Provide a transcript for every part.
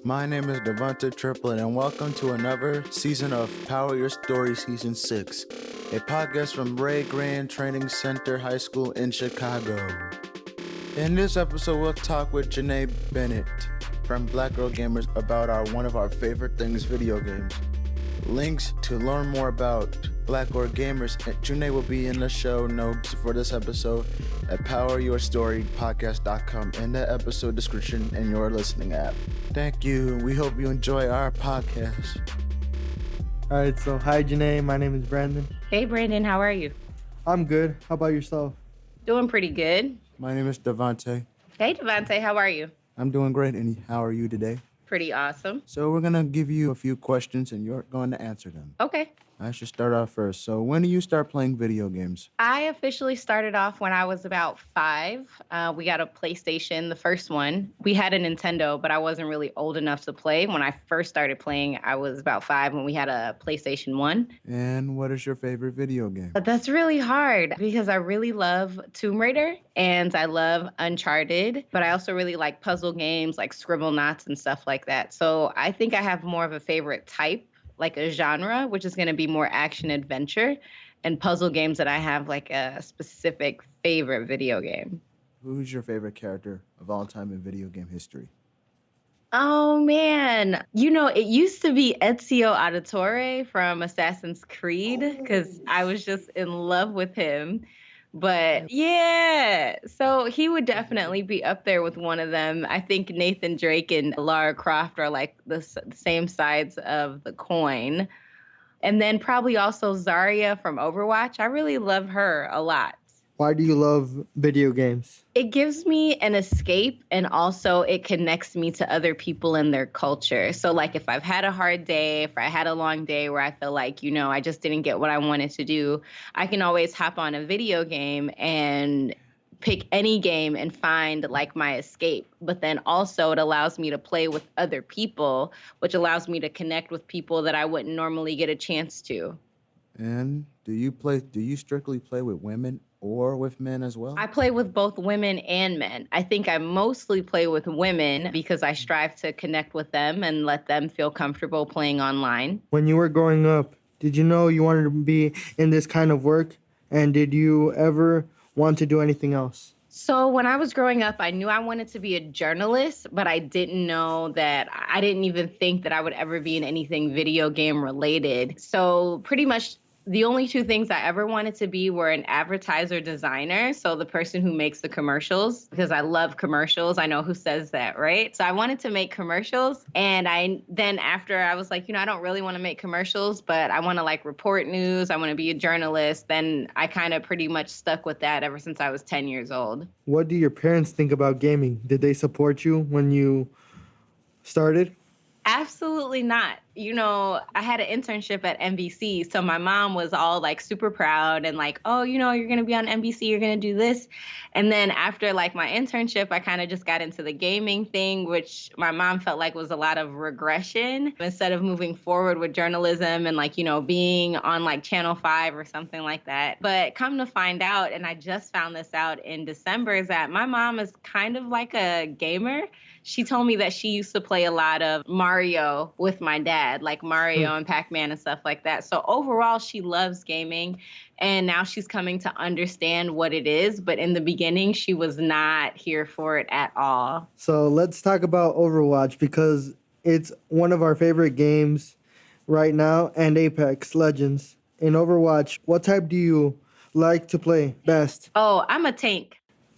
My name is Devonta Triplet, and welcome to another season of Power Your Story Season 6, a podcast from Ray Grand Training Center High School in Chicago. In this episode, we'll talk with Junae Bennett from Black Girl Gamers about one of our favorite things, video games. Links to learn more about Black Girl Gamers and Junae will be in the show notes for this episode at poweryourstorypodcast.com in the episode description in your listening app. Thank you. We hope you enjoy our podcast. All right, so hi, Junae. My name is Brandon. Hey, Brandon. How are you? I'm good. How about yourself? Doing pretty good. My name is Devonta. Hey, Devonta. How are you? I'm doing great, and how are you today? Pretty awesome. So we're going to give you a few questions, and you're going to answer them. Okay. I should start off first. So when do you start playing video games? I officially started off when I was about 5. We got a PlayStation, the first one. We had a Nintendo, but I wasn't really old enough to play. When I first started playing, I was about 5 when we had a PlayStation 1. And what is your favorite video game? But that's really hard because I really love Tomb Raider and I love Uncharted, but I also really like puzzle games like Scribble Knots and stuff like that. So I think I have more of a favorite type, like a genre, which is going to be more action adventure, and puzzle games that I have like a specific favorite video game. Who's your favorite character of all time in video game history? Oh man, it used to be Ezio Auditore from Assassin's Creed because I was just in love with him. But yeah, so he would definitely be up there with one of them. I think Nathan Drake and Lara Croft are like the same sides of the coin. And then probably also Zarya from Overwatch. I really love her a lot. Why do you love video games? It gives me an escape, and also it connects me to other people and their culture. So like if I've had a hard day, if I had a long day where I feel like, I just didn't get what I wanted to do, I can always hop on a video game and pick any game and find like my escape. But then also it allows me to play with other people, which allows me to connect with people that I wouldn't normally get a chance to. And do you strictly play with women or with men as well? I play with both women and men. I think I mostly play with women because I strive to connect with them and let them feel comfortable playing online. When you were growing up, did you know you wanted to be in this kind of work? And did you ever want to do anything else? So when I was growing up, I knew I wanted to be a journalist, but I didn't even think that I would ever be in anything video game related. So pretty much the only 2 things I ever wanted to be were an advertiser designer, so the person who makes the commercials, because I love commercials. I know who says that, right? So I wanted to make commercials, and after I was like, I don't really want to make commercials, but I want to like report news. I want to be a journalist. Then I kind of pretty much stuck with that ever since I was 10 years old. What do your parents think about gaming? Did they support you when you started? Absolutely not. I had an internship at NBC, so my mom was all like super proud and like, oh, you're going to be on NBC, you're going to do this. And then after like my internship, I kind of just got into the gaming thing, which my mom felt like was a lot of regression instead of moving forward with journalism and like, being on like Channel 5 or something like that. But come to find out, and I just found this out in December, is that my mom is kind of like a gamer. She told me that she used to play a lot of Mario with my dad, like Mario and Pac-Man and stuff like that. So overall, she loves gaming, and now she's coming to understand what it is. But in the beginning, she was not here for it at all. So let's talk about Overwatch because it's one of our favorite games right now, and Apex Legends. In Overwatch, what type do you like to play best? Oh, I'm a tank.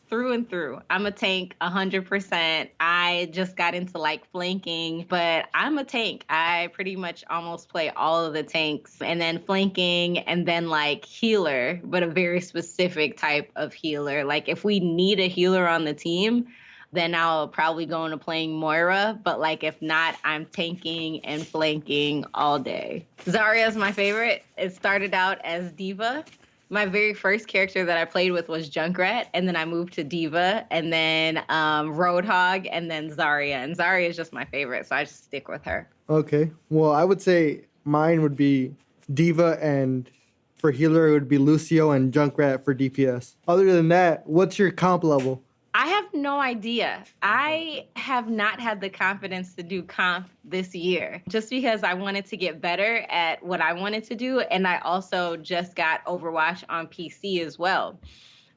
Through and through. I'm a tank 100%. I just got into like flanking, but I'm a tank. I pretty much almost play all of the tanks, and then flanking, and then like healer, but a very specific type of healer. Like if we need a healer on the team, then I'll probably go into playing Moira. But like if not, I'm tanking and flanking all day. Zarya is my favorite. It started out as Diva. My very first character that I played with was Junkrat, and then I moved to Diva, and then Roadhog, and then Zarya. And Zarya is just my favorite, so I just stick with her. Okay. Well, I would say mine would be Diva, and for healer, it would be Lucio and Junkrat for DPS. Other than that, what's your comp level? I have no idea. I have not had the confidence to do comp this year just because I wanted to get better at what I wanted to do. And I also just got Overwatch on PC as well.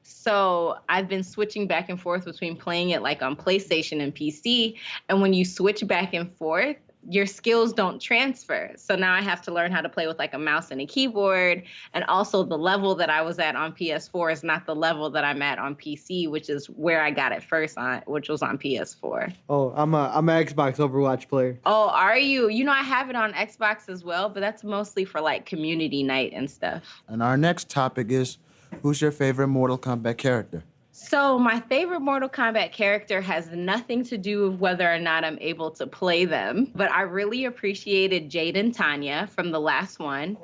So I've been switching back and forth between playing it like on PlayStation and PC. And when you switch back and forth, your skills don't transfer. So now I have to learn how to play with like a mouse and a keyboard. And also the level that I was at on PS4 is not the level that I'm at on PC, which is where I got it first on, which was on PS4. Oh, I'm an Xbox Overwatch player. Oh, are you? You know, I have it on Xbox as well, but that's mostly for like community night and stuff. And our next topic is, who's your favorite Mortal Kombat character? So my favorite Mortal Kombat character has nothing to do with whether or not I'm able to play them, but I really appreciated Jade and Tanya from the last one.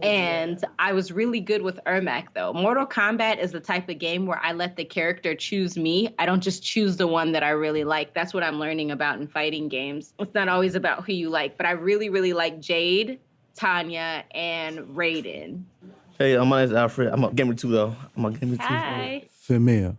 And I was really good with Ermac though. Mortal Kombat is the type of game where I let the character choose me. I don't just choose the one that I really like. That's what I'm learning about in fighting games. It's not always about who you like, but I really, really like Jade, Tanya, and Raiden. Hey, my name's Alfred. I'm a gamer too, though. I'm a gamer too. Hi. Samir.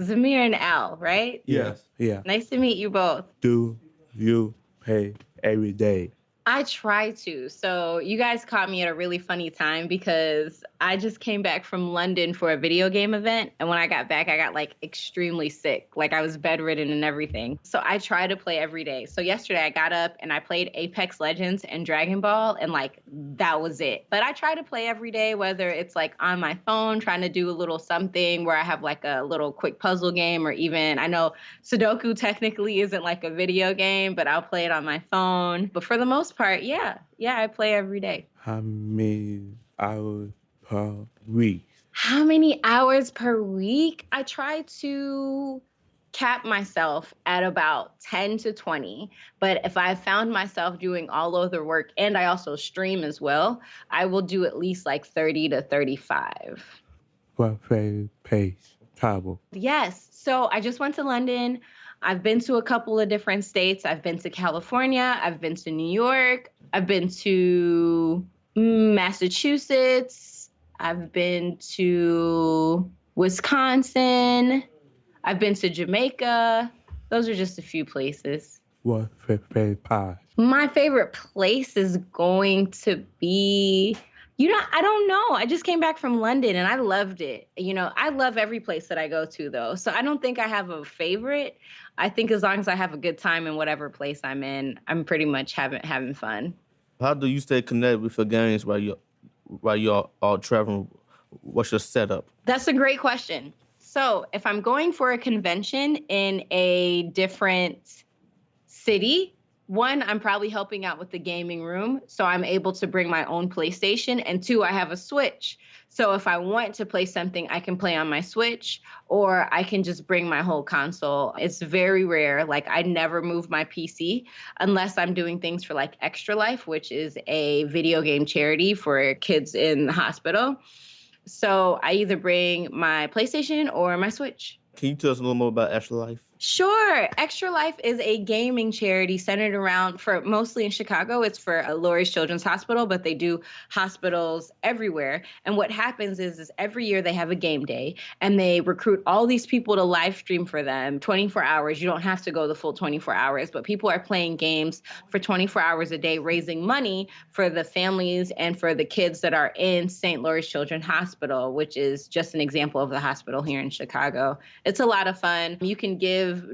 Zamir and Al, right? Yes. Yeah. Nice to meet you both. Do you pay every day? I try to. So you guys caught me at a really funny time because I just came back from London for a video game event. And when I got back, I got like extremely sick. Like I was bedridden and everything. So I try to play every day. So yesterday I got up and I played Apex Legends and Dragon Ball and like that was it. But I try to play every day, whether it's like on my phone, trying to do a little something where I have like a little quick puzzle game, or even I know Sudoku technically isn't like a video game, but I'll play it on my phone. But for the most part, yeah, I play every day. How many hours per week? How many hours per week? I try to cap myself at about 10 to 20. But if I found myself doing all other work and I also stream as well, I will do at least like 30 to 35. What favorite place? Travel. Yes. So I just went to London. I've been to a couple of different states. I've been to California. I've been to New York. I've been to Massachusetts. I've been to Wisconsin. I've been to Jamaica. Those are just a few places. What favorite pie? My favorite place is going to be, I don't know. I just came back from London and I loved it. I love every place that I go to though. So I don't think I have a favorite. I think as long as I have a good time in whatever place I'm in, I'm pretty much having fun. How do you stay connected with your games while you're all traveling? What's your setup? That's a great question. So if I'm going for a convention in a different city, one, I'm probably helping out with the gaming room, so I'm able to bring my own PlayStation. And two, I have a Switch. So if I want to play something, I can play on my Switch, or I can just bring my whole console. It's very rare. Like I never move my PC unless I'm doing things for like Extra Life, which is a video game charity for kids in the hospital. So I either bring my PlayStation or my Switch. Can you tell us a little more about Extra Life? Sure. Extra Life is a gaming charity centered around, for mostly in Chicago, it's for Lurie's Children's Hospital, but they do hospitals everywhere. And what happens is every year they have a game day and they recruit all these people to live stream for them 24 hours. You don't have to go the full 24 hours, but people are playing games for 24 hours a day, raising money for the families and for the kids that are in St. Lurie's Children's Hospital, which is just an example of the hospital here in Chicago. It's a lot of fun. You can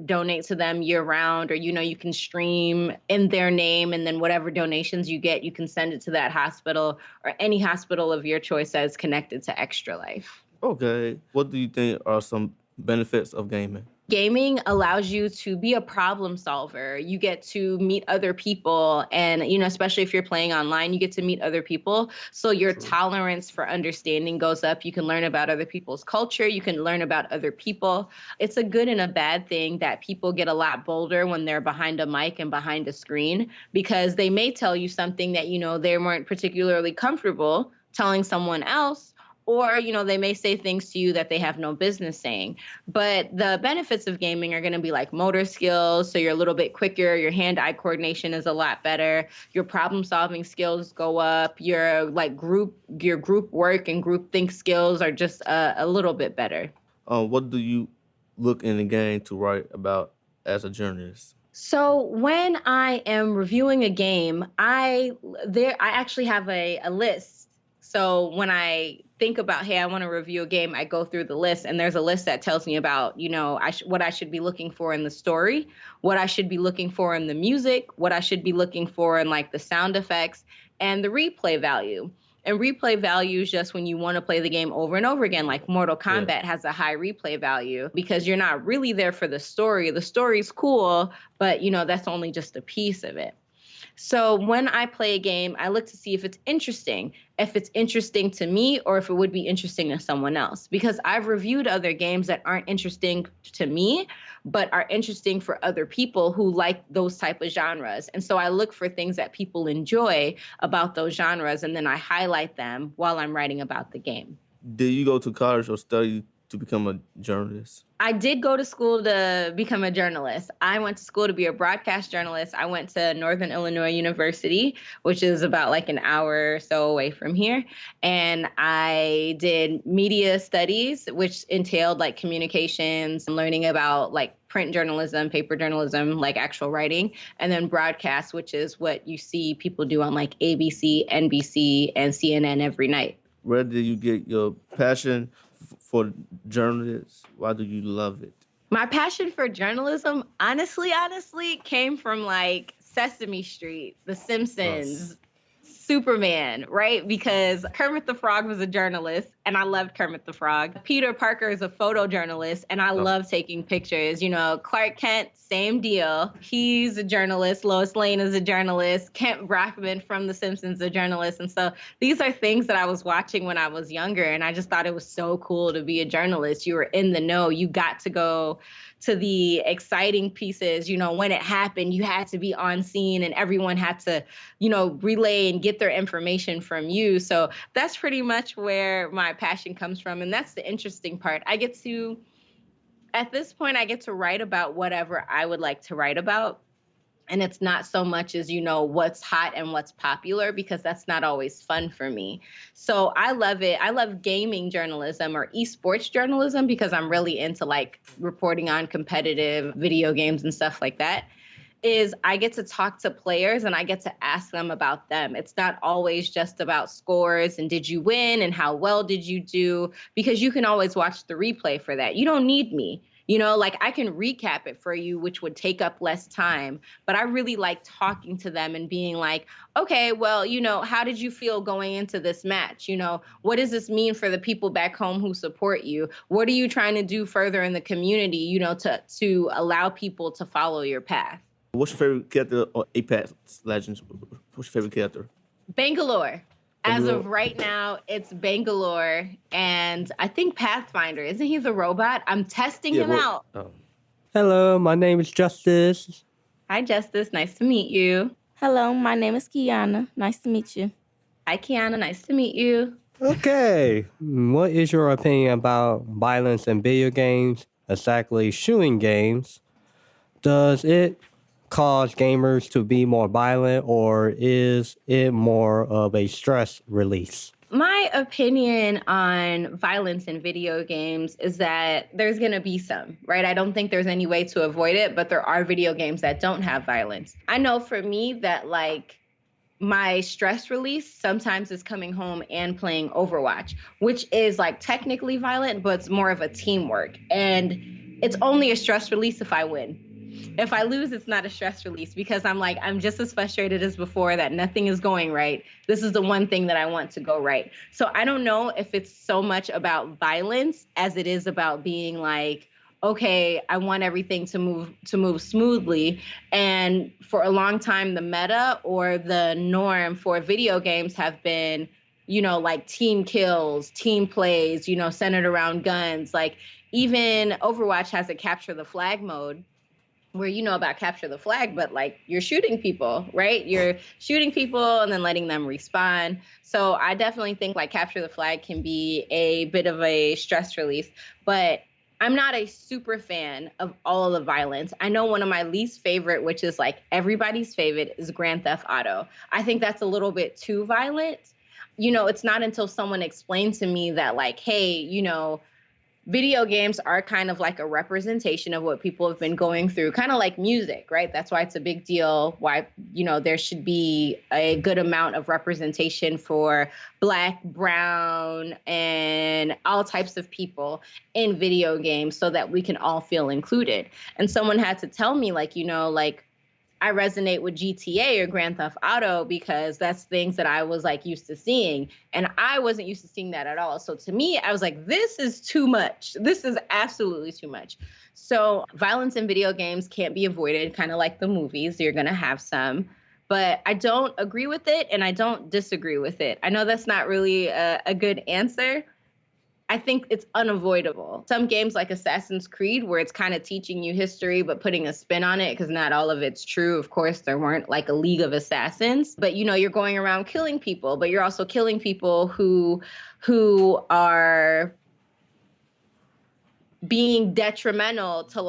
donate to them year round, or, you can stream in their name, and then whatever donations you get, you can send it to that hospital or any hospital of your choice that is connected to Extra Life. Okay. What do you think are some benefits of gaming? Gaming allows you to be a problem solver. You get to meet other people, and especially if you're playing online, you get to meet other people. So your tolerance for understanding goes up. You can learn about other people's culture. You can learn about other people. It's a good and a bad thing that people get a lot bolder when they're behind a mic and behind a screen, because they may tell you something that they weren't particularly comfortable telling someone else. Or, they may say things to you that they have no business saying. But the benefits of gaming are going to be like motor skills. So you're a little bit quicker. Your hand-eye coordination is a lot better. Your problem-solving skills go up. Your group work and group think skills are just a little bit better. What do you look in the game to write about as a journalist? So when I am reviewing a game, I actually have a list. So when I think about, hey, I want to review a game, I go through the list, and there's a list that tells me about, what I should be looking for in the story, what I should be looking for in the music, what I should be looking for in like the sound effects, and the replay value. And replay value is just when you want to play the game over and over again, like Mortal Kombat has a high replay value because you're not really there for the story. The story's cool, but that's only just a piece of it. So when I play a game, I look to see if it's interesting to me or if it would be interesting to someone else. Because I've reviewed other games that aren't interesting to me, but are interesting for other people who like those type of genres. And so I look for things that people enjoy about those genres, and then I highlight them while I'm writing about the game. Did you go to college or study to become a journalist? I did go to school to become a journalist. I went to school to be a broadcast journalist. I went to Northern Illinois University, which is about like an hour or so away from here. And I did media studies, which entailed like communications and learning about like print journalism, paper journalism, like actual writing, and then broadcast, which is what you see people do on like ABC, NBC, and CNN every night. Where did you get your passion for journalists? Why do you love it? My passion for journalism, honestly, came from like Sesame Street, The Simpsons, Superman, right? Because Kermit the Frog was a journalist, and I loved Kermit the Frog. Peter Parker is a photojournalist, and I love taking pictures. Clark Kent, same deal. He's a journalist. Lois Lane is a journalist. Kent Brockman from The Simpsons is a journalist. And so these are things that I was watching when I was younger, and I just thought it was so cool to be a journalist. You were in the know. You got to go to the exciting pieces. When it happened, you had to be on scene, and everyone had to, relay and get their information from you. So that's pretty much where my passion comes from. And that's the interesting part. At this point, I get to write about whatever I would like to write about. And it's not so much as, what's hot and what's popular, because that's not always fun for me. So I love it. I love gaming journalism or esports journalism because I'm really into like reporting on competitive video games and stuff like that. Is I get to talk to players and I get to ask them about them. It's not always just about scores and did you win and how well did you do, because you can always watch the replay for that. You don't need me. I can recap it for you, which would take up less time. But I really like talking to them and being like, okay, well, how did you feel going into this match? What does this mean for the people back home who support you? What are you trying to do further in the community, to allow people to follow your path? What's your favorite character on Apex Legends? What's your favorite character? Bangalore. As of right now, it's Bangalore, and I think Pathfinder. Isn't he the robot? I'm testing him out. Hello, my name is Justice. Hi, Justice. Nice to meet you. Hello, my name is Kiana. Nice to meet you. Hi, Kiana. Nice to meet you. Okay, what is your opinion about violence in video games, exactly shooting games? Does it cause gamers to be more violent, or is it more of a stress release? My opinion on violence in video games is that there's going to be some, right? I don't think there's any way to avoid it, but there are video games that don't have violence. I know for me that my stress release sometimes is coming home and playing Overwatch, which is technically violent, but it's more of a teamwork. And it's only a stress release if I win. If I lose, it's not a stress release because I'm just as frustrated as before that nothing is going right. This is the one thing that I want to go right. So I don't know if it's so much about violence as it is about being okay, I want everything to move smoothly. And for a long time, the meta or the norm for video games have been, team kills, team plays, centered around guns. Even Overwatch has a capture the flag mode, where you know about capture the flag, but you're shooting people, right? You're shooting people and then letting them respawn. So I definitely think capture the flag can be a bit of a stress release, but I'm not a super fan of all of the violence. I know one of my least favorite, which is everybody's favorite, is Grand Theft Auto. I think that's a little bit too violent. It's not until someone explained to me that hey, video games are kind of like a representation of what people have been going through, kind of like music, right? That's why it's a big deal, why, there should be a good amount of representation for Black, brown, and all types of people in video games so that we can all feel included. And someone had to tell me, I resonate with GTA or Grand Theft Auto because that's things that I was used to seeing. And I wasn't used to seeing that at all. So to me, I was like, this is too much. This is absolutely too much. So violence in video games can't be avoided, kind of like the movies. You're going to have some. But I don't agree with it and I don't disagree with it. I know that's not really a good answer. I think it's unavoidable. Some games like Assassin's Creed, where it's kind of teaching you history, but putting a spin on it, because not all of it's true. Of course, there weren't a League of Assassins, but you're going around killing people, but you're also killing people who are being detrimental to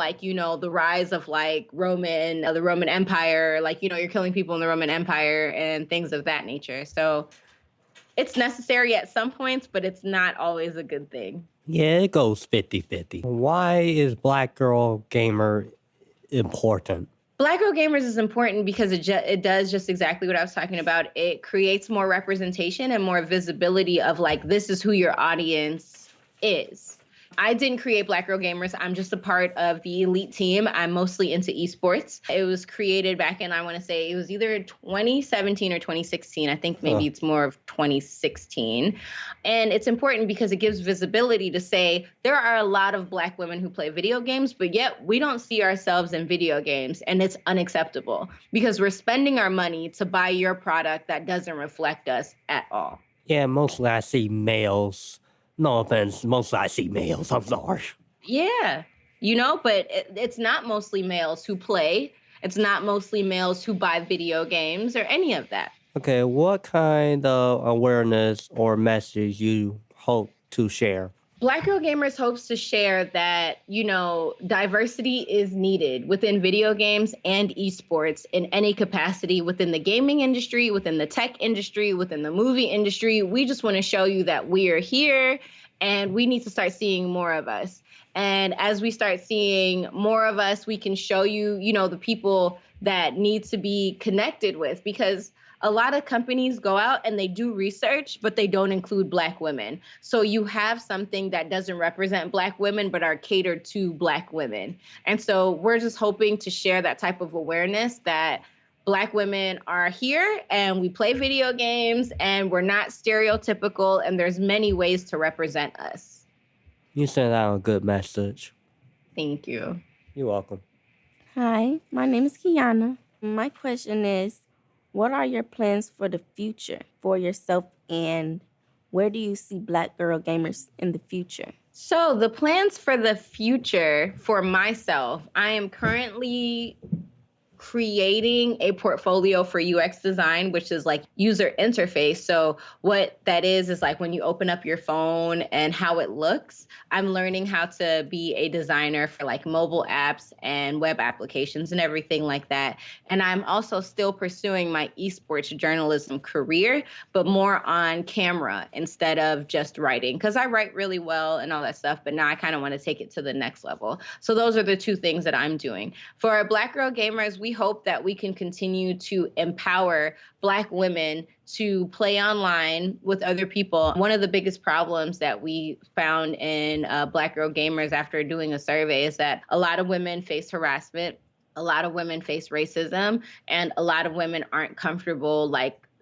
the rise of the Roman Empire. You're killing people in the Roman Empire and things of that nature. So it's necessary at some points, but it's not always a good thing. Yeah, it goes 50-50. Why is Black Girl Gamer important? Black Girl Gamers is important because it does just exactly what I was talking about. It creates more representation and more visibility of this is who your audience is. I didn't create Black Girl Gamers. I'm just a part of the elite team. I'm mostly into esports. It was created back in, I want to say, it was either 2017 or 2016. I think maybe it's more of 2016. And it's important because it gives visibility to say there are a lot of Black women who play video games, but yet we don't see ourselves in video games. And it's unacceptable because we're spending our money to buy your product that doesn't reflect us at all. Yeah, mostly I see males. No offense, mostly I see males. I'm sorry. Yeah, but it's not mostly males who play. It's not mostly males who buy video games or any of that. Okay, what kind of awareness or message you hope to share? Black Girl Gamers hopes to share that, diversity is needed within video games and esports in any capacity within the gaming industry, within the tech industry, within the movie industry. We just want to show you that we are here and we need to start seeing more of us. And as we start seeing more of us, we can show you, the people that need to be connected with, because a lot of companies go out and they do research, but they don't include Black women. So you have something that doesn't represent Black women, but are catered to Black women. And so we're just hoping to share that type of awareness that Black women are here and we play video games and we're not stereotypical and there's many ways to represent us. You sent out a good message. Thank you. You're welcome. Hi, my name is Kiana. My question is, what are your plans for the future for yourself and where do you see Black Girl Gamers in the future? So the plans for the future for myself, I am currently creating a portfolio for UX design, which is user interface. So what that is when you open up your phone and how it looks. I'm learning how to be a designer for mobile apps and web applications and everything like that. And I'm also still pursuing my esports journalism career, but more on camera instead of just writing, because I write really well and all that stuff. But now I kind of want to take it to the next level. So those are the two things that I'm doing. For our Black Girl Gamers, we hope that we can continue to empower Black women to play online with other people. One of the biggest problems that we found in Black Girl Gamers after doing a survey is that a lot of women face harassment, a lot of women face racism, and a lot of women aren't comfortable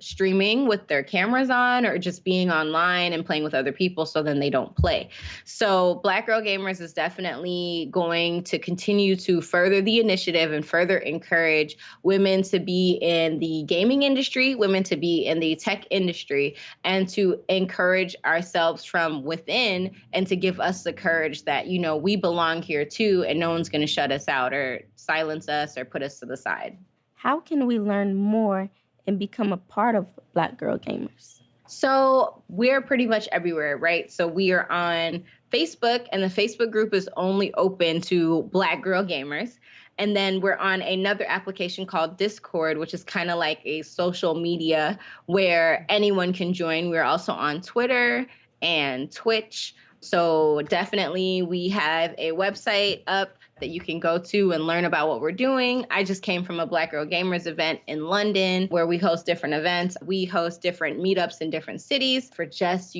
streaming with their cameras on or just being online and playing with other people, so then they don't play. So Black Girl Gamers is definitely going to continue to further the initiative and further encourage women to be in the gaming industry, women to be in the tech industry, and to encourage ourselves from within and to give us the courage that, we belong here too, and no one's going to shut us out or silence us or put us to the side. How can we learn more and become a part of Black Girl Gamers? So we're pretty much everywhere, right? So we are on Facebook, and the Facebook group is only open to Black Girl Gamers. And then we're on another application called Discord, which is kind of like a social media where anyone can join. We're also on Twitter and Twitch. So definitely we have a website up that you can go to and learn about what we're doing. I just came from a Black Girl Gamers event in London where we host different events. We host different meetups in different cities for just,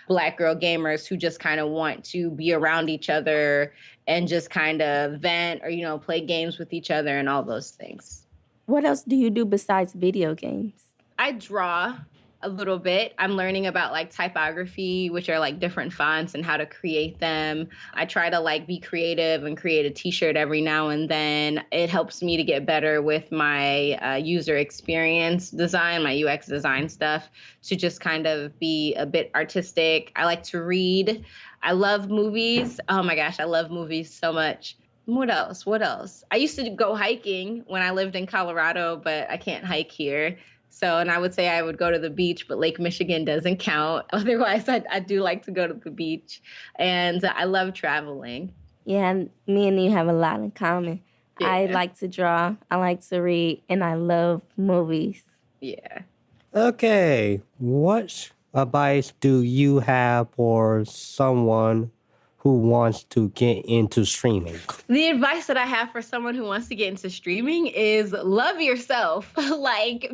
Black girl gamers who just kind of want to be around each other and just kind of vent or, play games with each other and all those things. What else do you do besides video games? I draw a little bit. I'm learning about like typography, which are like different fonts and how to create them. I try to like be creative and create a t-shirt every now and then. It helps me to get better with my user experience design, my UX design stuff, to just kind of be a bit artistic. I like to read. I love movies. Oh my gosh, I love movies so much. What else? I used to go hiking when I lived in Colorado, but I can't hike here. So, and I would say I would go to the beach, but Lake Michigan doesn't count. Otherwise, I do like to go to the beach. And I love traveling. Yeah, me and you have a lot in common. Yeah. I like to draw, I like to read, and I love movies. Yeah. Okay, what advice do you have for someone who wants to get into streaming? The advice that I have for someone who wants to get into streaming is love yourself,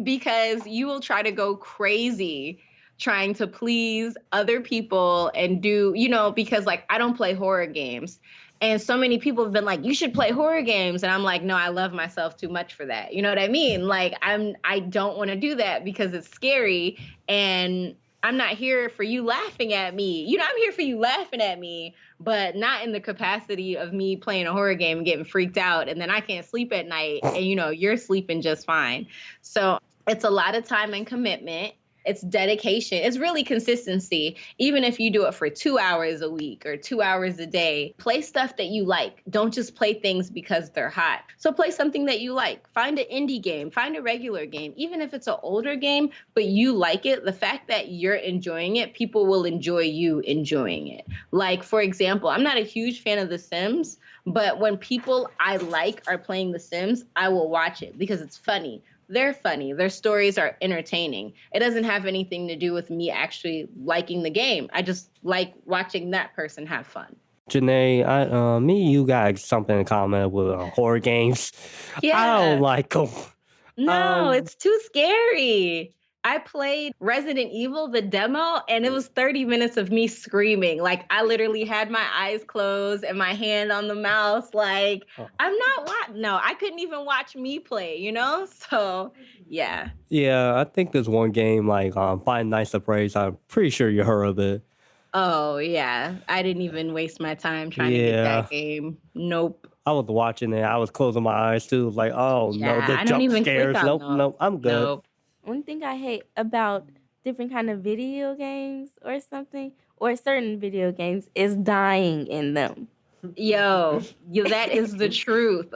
because you will try to go crazy trying to please other people and do, because I don't play horror games. And so many people have been like, you should play horror games. And I'm like, no, I love myself too much for that. You know what I mean? I don't want to do that because it's scary. And I'm not here for you laughing at me. I'm here for you laughing at me, but not in the capacity of me playing a horror game and getting freaked out. And then I can't sleep at night and, you're sleeping just fine. So it's a lot of time and commitment. It's dedication. It's really consistency. Even if you do it for 2 hours a week or 2 hours a day, play stuff that you like. Don't just play things because they're hot. So play something that you like. Find an indie game. Find a regular game. Even if it's an older game, but you like it, the fact that you're enjoying it, people will enjoy you enjoying it. For example, I'm not a huge fan of The Sims, but when people I like are playing The Sims, I will watch it because it's funny. They're funny. Their stories are entertaining. It doesn't have anything to do with me actually liking the game. I just like watching that person have fun. Junae, me and you got something in common with horror games. Yeah. I don't like them. No, it's too scary. I played Resident Evil, the demo, and it was 30 minutes of me screaming. I literally had my eyes closed and my hand on the mouse. I couldn't even watch me play, So, yeah. Yeah, I think there's one game Five Nights at Freddy's. I'm pretty sure you heard of it. Oh, yeah. I didn't even waste my time trying to get that game. Nope. I was watching it. I was closing my eyes too. No, the I don't jump even scares. click on Nope, I'm good. Nope. One thing I hate about different kind of video games or something, or certain video games, is dying in them. Yo, that is the truth.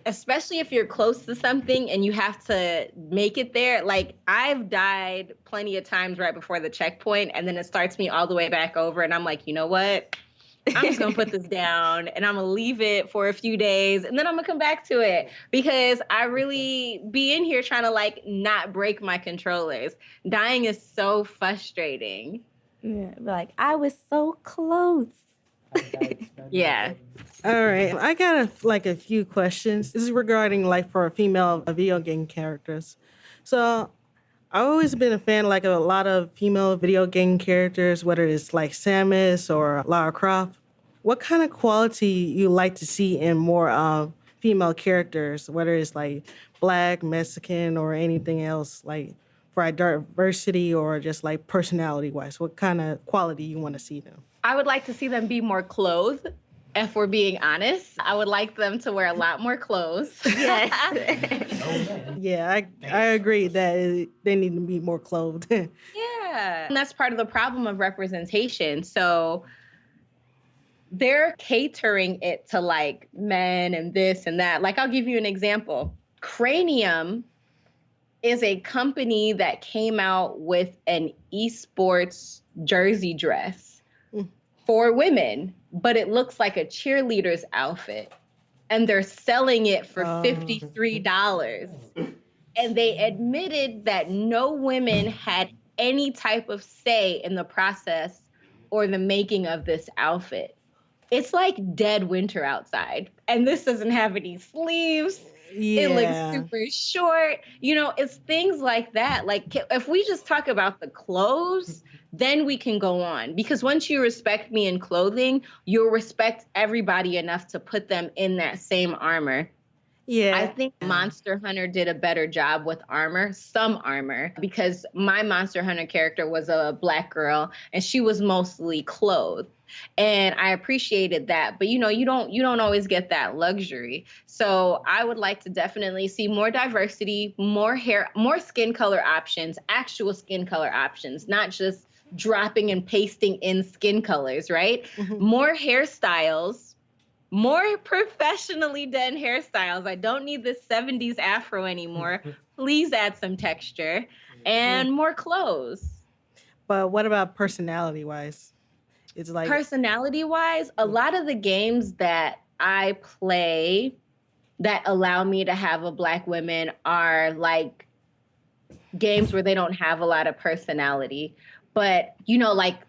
Especially if you're close to something and you have to make it there. I've died plenty of times right before the checkpoint, and then it starts me all the way back over, and I'm like, you know what? I'm just going to put this down and I'm going to leave it for a few days and then I'm going to come back to it because I really be in here trying to not break my controllers. Dying is so frustrating. Yeah, I was so close. Yeah. All right. I got a few questions. This is regarding for female video game characters. So I've always been a fan of a lot of female video game characters, whether it's Samus or Lara Croft. What kind of quality you like to see in more female characters, whether it's Black, Mexican, or anything else, for diversity or just personality-wise? What kind of quality you want to see them? I would like to see them be more clothed. If we're being honest, I would like them to wear a lot more clothes. Yes. Yeah, I agree that they need to be more clothed. Yeah. And that's part of the problem of representation. So they're catering it to men and this and that. I'll give you an example. Cranium is a company that came out with an esports jersey dress for women, but it looks like a cheerleader's outfit. And they're selling it for $53. And they admitted that no women had any type of say in the process or the making of this outfit. It's like dead winter outside, and this doesn't have any sleeves. It looks super short. It's things like that. Like, if we just talk about the clothes, then we can go on. Because once you respect me in clothing, you'll respect everybody enough to put them in that same armor. Yeah. I think Monster Hunter did a better job with some armor, because my Monster Hunter character was a Black girl and she was mostly clothed. And I appreciated that. But you don't always get that luxury. So I would like to definitely see more diversity, more hair, more skin color options, actual skin color options, not just dropping and pasting in skin colors, right? More hairstyles, more professionally done hairstyles. I don't need this 70s afro anymore. Please add some texture and more clothes. But what about personality-wise? It's like Personality-wise, a lot of the games that I play that allow me to have a Black woman are like games where they don't have a lot of personality. But,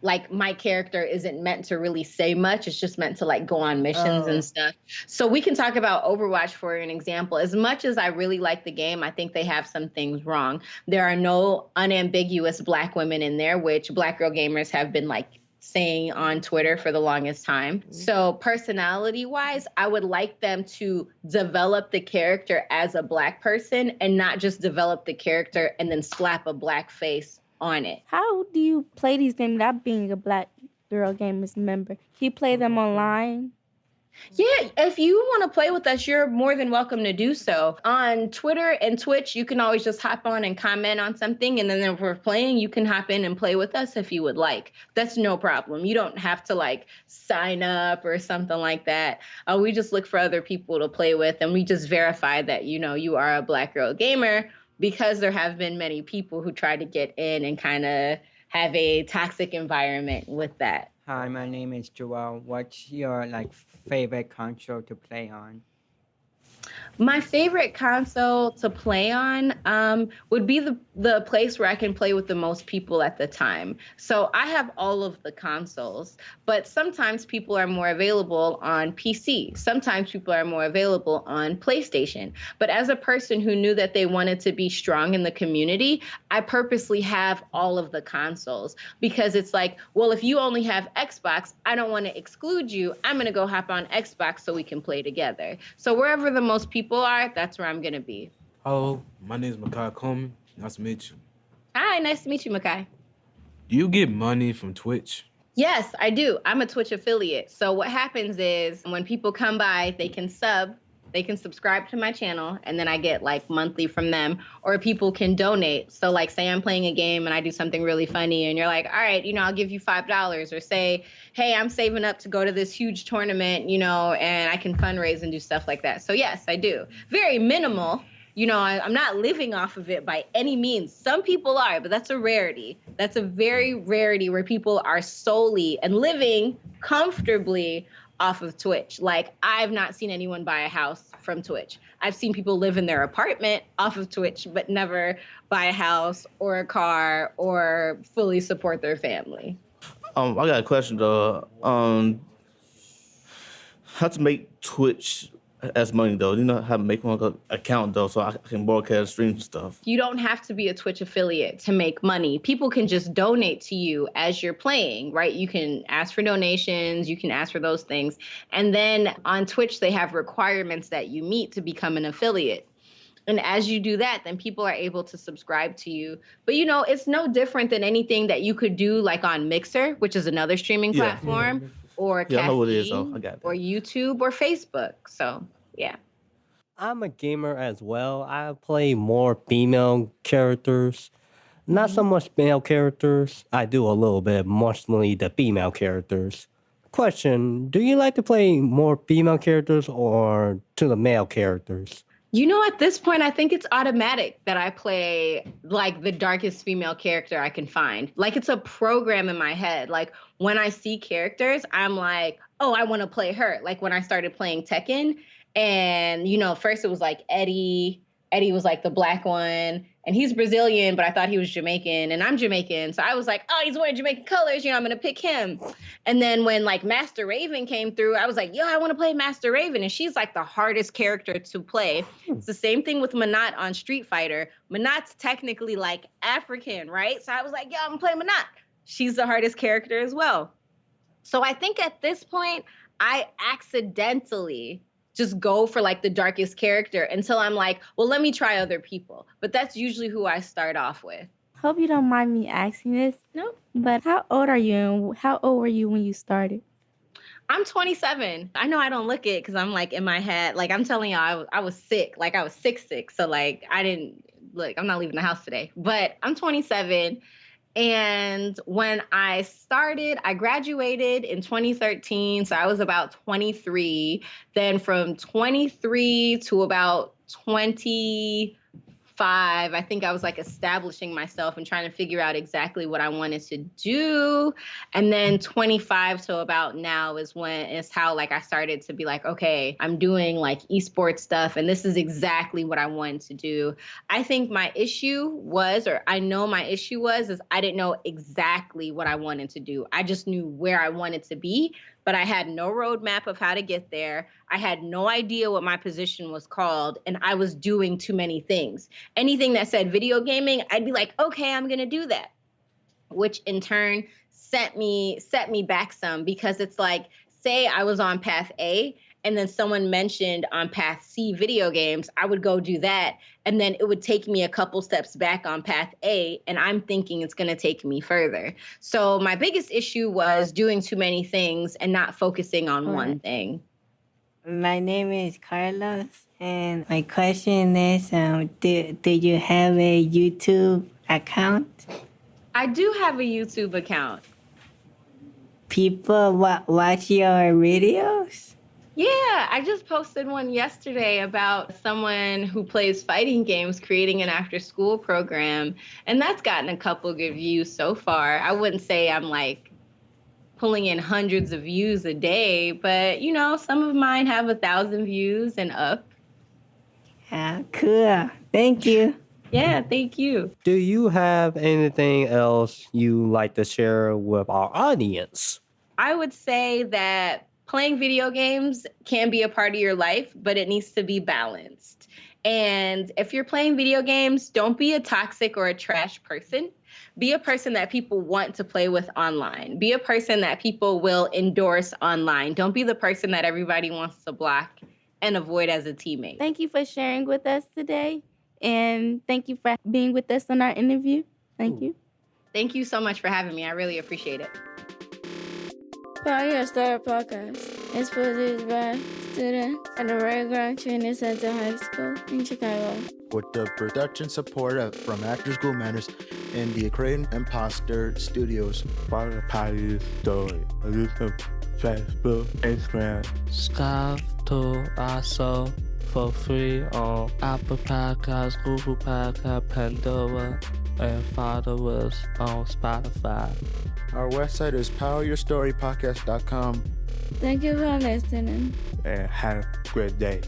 like my character isn't meant to really say much. It's just meant to like go on missions and stuff. So we can talk about Overwatch for an example. As much as I really like the game, I think they have some things wrong. There are no unambiguous Black women in there, which Black girl gamers have been like saying on Twitter for the longest time. So personality-wise, I would like them to develop the character as a Black person and not just develop the character and then slap a Black face on it. How do you play these games without being a Black Girl Gamers member? Can you play them online? Yeah, if you want to play with us, you're more than welcome to do so. On Twitter and Twitch, you can always just hop on and comment on something. And then if we're playing, you can hop in and play with us if you would like. That's no problem. You don't have to like sign up or something like that. We just look for other people to play with. And we just verify that, you are a Black girl gamer, because there have been many people who try to get in and kind of have a toxic environment with that. Hi, my name is Joel. What's your favorite console to play on? My favorite console to play on would be the place where I can play with the most people at the time. So I have all of the consoles, but sometimes people are more available on PC. Sometimes people are more available on PlayStation. But as a person who knew that they wanted to be strong in the community, I purposely have all of the consoles, because it's like, well, if you only have Xbox, I don't want to exclude you. I'm going to go hop on Xbox so we can play together. So wherever the most people are, that's where I'm going to be. Hello, my name is Makai Coleman. Nice to meet you. Hi, nice to meet you, Makai. Do you get money from Twitch? Yes, I do. I'm a Twitch affiliate. So what happens is when people come by, they can subscribe to my channel, and then I get like monthly from them, or people can donate. So like say I'm playing a game and I do something really funny and you're like, all right, I'll give you $5, or say, hey, I'm saving up to go to this huge tournament, and I can fundraise and do stuff like that. So yes, I do. Very minimal. I'm not living off of it by any means. Some people are, but that's a rarity. That's a very rarity where people are solely and living comfortably off of Twitch. Like, I've not seen anyone buy a house from Twitch. I've seen people live in their apartment off of Twitch, but never buy a house or a car or fully support their family. I got a question though. How to make Twitch as money though? How to make one account though, so I can broadcast streams and stuff. You don't have to be a Twitch affiliate to make money. People can just donate to you as you're playing, right? You can ask for donations, you can ask for those things. And then on Twitch, they have requirements that you meet to become an affiliate. And as you do that, then people are able to subscribe to you. But, it's no different than anything that you could do like on Mixer, which is another streaming platform, or I know what it is, Caffeine, I got that. or YouTube, or Facebook. So, yeah. I'm a gamer as well. I play more female characters. Not so much male characters. I do a little bit, mostly the female characters. Question, do you like to play more female characters or to the male characters? At this point, I think it's automatic that I play like the darkest female character I can find. Like, it's a program in my head. Like, when I see characters, I'm like, oh, I want to play her. Like when I started playing Tekken, and, first it was like Eddie, Eddie was like the black one, and he's Brazilian, but I thought he was Jamaican, and I'm Jamaican. So I was like, oh, he's wearing Jamaican colors, I'm gonna pick him. And then when like Master Raven came through, I was like, yo, I wanna play Master Raven. And she's like the hardest character to play. It's the same thing with Manat on Street Fighter. Manat's technically like African, right? So I was like, yo, I'm gonna play Manat. She's the hardest character as well. So I think at this point, I accidentally just go for like the darkest character until I'm like, well, let me try other people. But that's usually who I start off with. Hope you don't mind me asking this. No. But how old are you and how old were you when you started? I'm 27. I know I don't look it because I'm like in my head. Like I'm telling y'all, I was sick. Like I was sick. So like I didn't look, I'm not leaving the house today. But I'm 27. And when I started, I graduated in 2013. So I was about 23. Then from 23 to about 25, I think I was like establishing myself and trying to figure out exactly what I wanted to do. And then 25 to about now is how like I started to be like, okay, I'm doing like esports stuff and this is exactly what I wanted to do. I think my issue was I didn't know exactly what I wanted to do. I just knew where I wanted to be, but I had no roadmap of how to get there. I had no idea what my position was called, and I was doing too many things. Anything that said video gaming, I'd be like, okay, I'm gonna do that, which in turn set me back some because it's like, say I was on path A, and then someone mentioned on path C video games, I would go do that. And then it would take me a couple steps back on path A, and I'm thinking it's gonna take me further. So my biggest issue was doing too many things and not focusing on one thing. My name is Carlos, and my question is, do you have a YouTube account? I do have a YouTube account. People watch your videos? Yeah, I just posted one yesterday about someone who plays fighting games creating an after-school program, and that's gotten a couple good views so far. I wouldn't say I'm like pulling in hundreds of views a day, but some of mine have 1,000 views and up. Cool. Thank you. Yeah, thank you. Do you have anything else you like to share with our audience? I would say that playing video games can be a part of your life, but it needs to be balanced. And if you're playing video games, don't be a toxic or a trash person. Be a person that people want to play with online. Be a person that people will endorse online. Don't be the person that everybody wants to block and avoid as a teammate. Thank you for sharing with us today. And thank you for being with us on our interview. Thank you. Thank you so much for having me. I really appreciate it. Power Your Story podcast is produced by students at the Red Ground Training Center High School in Chicago, with the production support from Actor School Manners and the Accredited Impostor Studios. Follow Power Your Story. Listen Facebook, Instagram. Subscribe to our show for free on Apple Podcasts, Google Podcasts, Pandora, and follow us on Spotify. Our website is poweryourstorypodcast.com. Thank you for listening. And have a great day.